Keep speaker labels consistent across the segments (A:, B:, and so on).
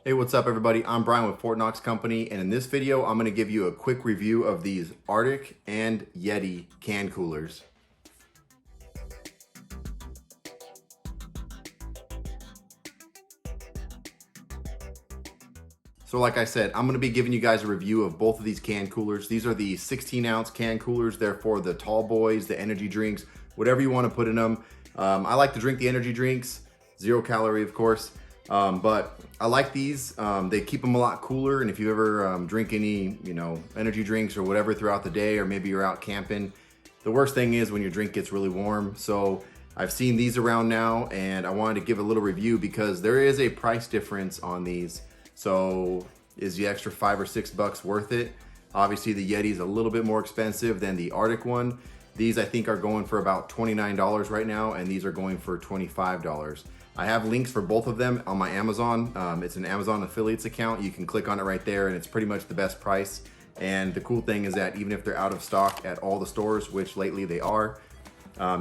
A: Hey, what's up everybody? I'm Brian with Fort Knox Company, and in this video, I'm gonna give you a quick review of these RTIC and YETI can coolers. So like I said, I'm gonna be giving you guys a review of both of these can coolers. These are the 16-ounce can coolers. They're for the tall boys, the energy drinks, whatever you wanna put in them. I like to drink the energy drinks, 0 calorie of course. But I like these. They keep them a lot cooler, and if you ever drink any, energy drinks or whatever throughout the day, or maybe you're out camping, the worst thing is when your drink gets really warm. So I've seen these around now, and I wanted to give a little review because there is a price difference on these. So is the extra $5 or $6 worth it? Obviously the YETI is a little bit more expensive than the RTIC one. These I think are going for about $29 right now, and these are going for $25. I have links for both of them on my Amazon. It's an Amazon affiliates account. You can click on it right there, and it's pretty much the best price. And the cool thing is that even if they're out of stock at all the stores, which lately they are,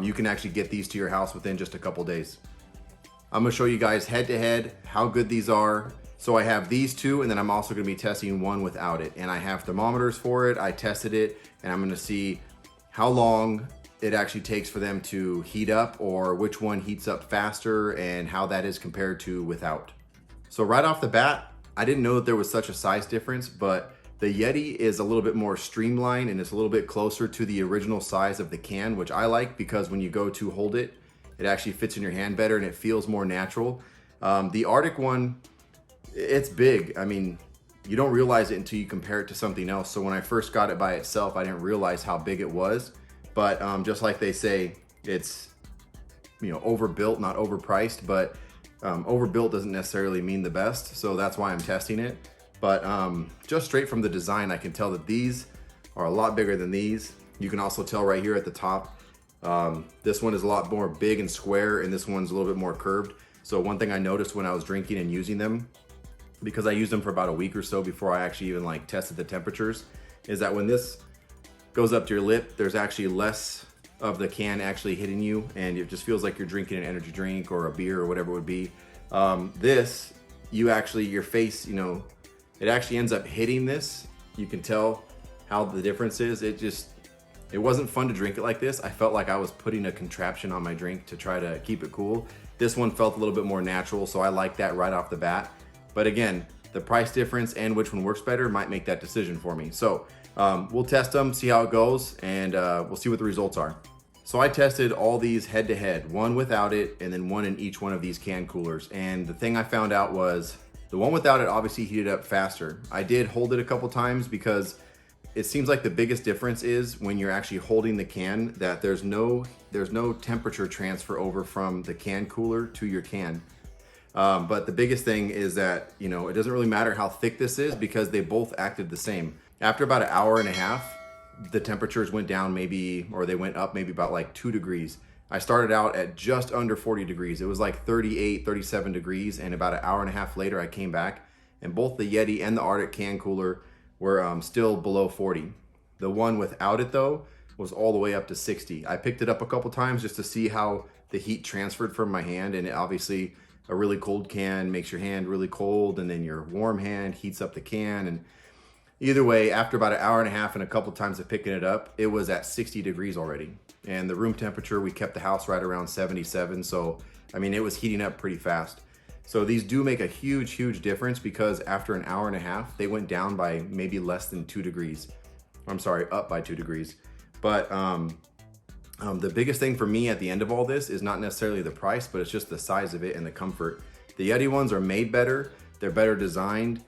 A: you can actually get these to your house within just a couple days. I'm gonna show you guys head to head how good these are. So I have these two, and then I'm also gonna be testing one without it. And I have thermometers for it. I tested it, and I'm gonna see how long it actually takes for them to heat up, or which one heats up faster, and how that is compared to without. So right off the bat, I didn't know that there was such a size difference, but the YETI is a little bit more streamlined, and it's a little bit closer to the original size of the can, which I like because when you go to hold it, it actually fits in your hand better and it feels more natural. The RTIC one, it's big. I mean, you don't realize it until you compare it to something else. So when I first got it by itself, I didn't realize how big it was. But just like they say, it's overbuilt, not overpriced, but overbuilt doesn't necessarily mean the best. So that's why I'm testing it. But just straight from the design, I can tell that these are a lot bigger than these. You can also tell right here at the top, this one is a lot more big and square, and this one's a little bit more curved. So one thing I noticed when I was drinking and using them, because I used them for about a week or so before I actually even tested the temperatures, is that when this goes up to your lip, there's actually less of the can actually hitting you, and it just feels like you're drinking an energy drink or a beer or whatever it would be. This, your face, it actually ends up hitting this. You can tell how the difference is. It wasn't fun to drink it like this. I felt like I was putting a contraption on my drink to try to keep it cool. This one felt a little bit more natural, so I like that right off the bat. But again, the price difference and which one works better might make that decision for me. So we'll test them, see how it goes, and we'll see what the results are. So I tested all these head to head, one without it, and then one in each one of these can coolers. And the thing I found out was the one without it obviously heated up faster. I did hold it a couple times because it seems like the biggest difference is when you're actually holding the can, that there's no temperature transfer over from the can cooler to your can. But the biggest thing is that, it doesn't really matter how thick this is because they both acted the same. After about an hour and a half, the temperatures went down they went up maybe about 2 degrees. I started out at just under 40 degrees. It was like 38, 37 degrees. And about an hour and a half later, I came back, and both the YETI and the RTIC can cooler were still below 40. The one without it though, was all the way up to 60. I picked it up a couple times just to see how the heat transferred from my hand, and obviously a really cold can makes your hand really cold, and then your warm hand heats up the can. And either way, after about an hour and a half and a couple times of picking it up, it was at 60 degrees already. And the room temperature, we kept the house right around 77. So, it was heating up pretty fast. So these do make a huge, huge difference because after an hour and a half, they went down by maybe less than 2 degrees. I'm sorry, up by 2 degrees. But the biggest thing for me at the end of all this is not necessarily the price, but it's just the size of it and the comfort. The YETI ones are made better. They're better designed.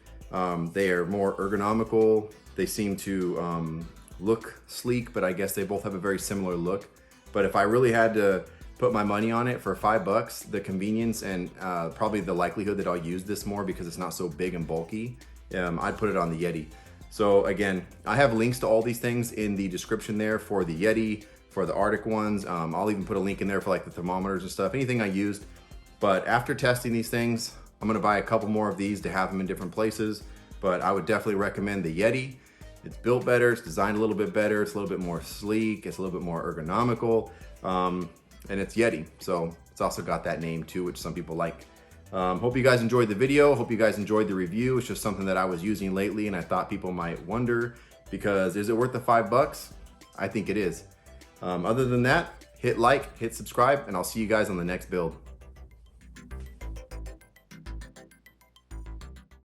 A: They are more ergonomical. They seem to look sleek, but I guess they both have a very similar look. But if I really had to put my money on it for $5, the convenience and probably the likelihood that I'll use this more because it's not so big and bulky, I'd put it on the YETI. So again, I have links to all these things in the description there for the YETI, for the RTIC ones. I'll even put a link in there for the thermometers and stuff, anything I used. But after testing these things, I'm gonna buy a couple more of these to have them in different places. But I would definitely recommend the YETI. It's built better, it's designed a little bit better, it's a little bit more sleek, it's a little bit more ergonomical, and it's YETI. So it's also got that name too, which some people like. Hope you guys enjoyed the video. Hope you guys enjoyed the review. It's just something that I was using lately and I thought people might wonder, because is it worth the $5? I think it is. Other than that, hit like, hit subscribe, and I'll see you guys on the next build.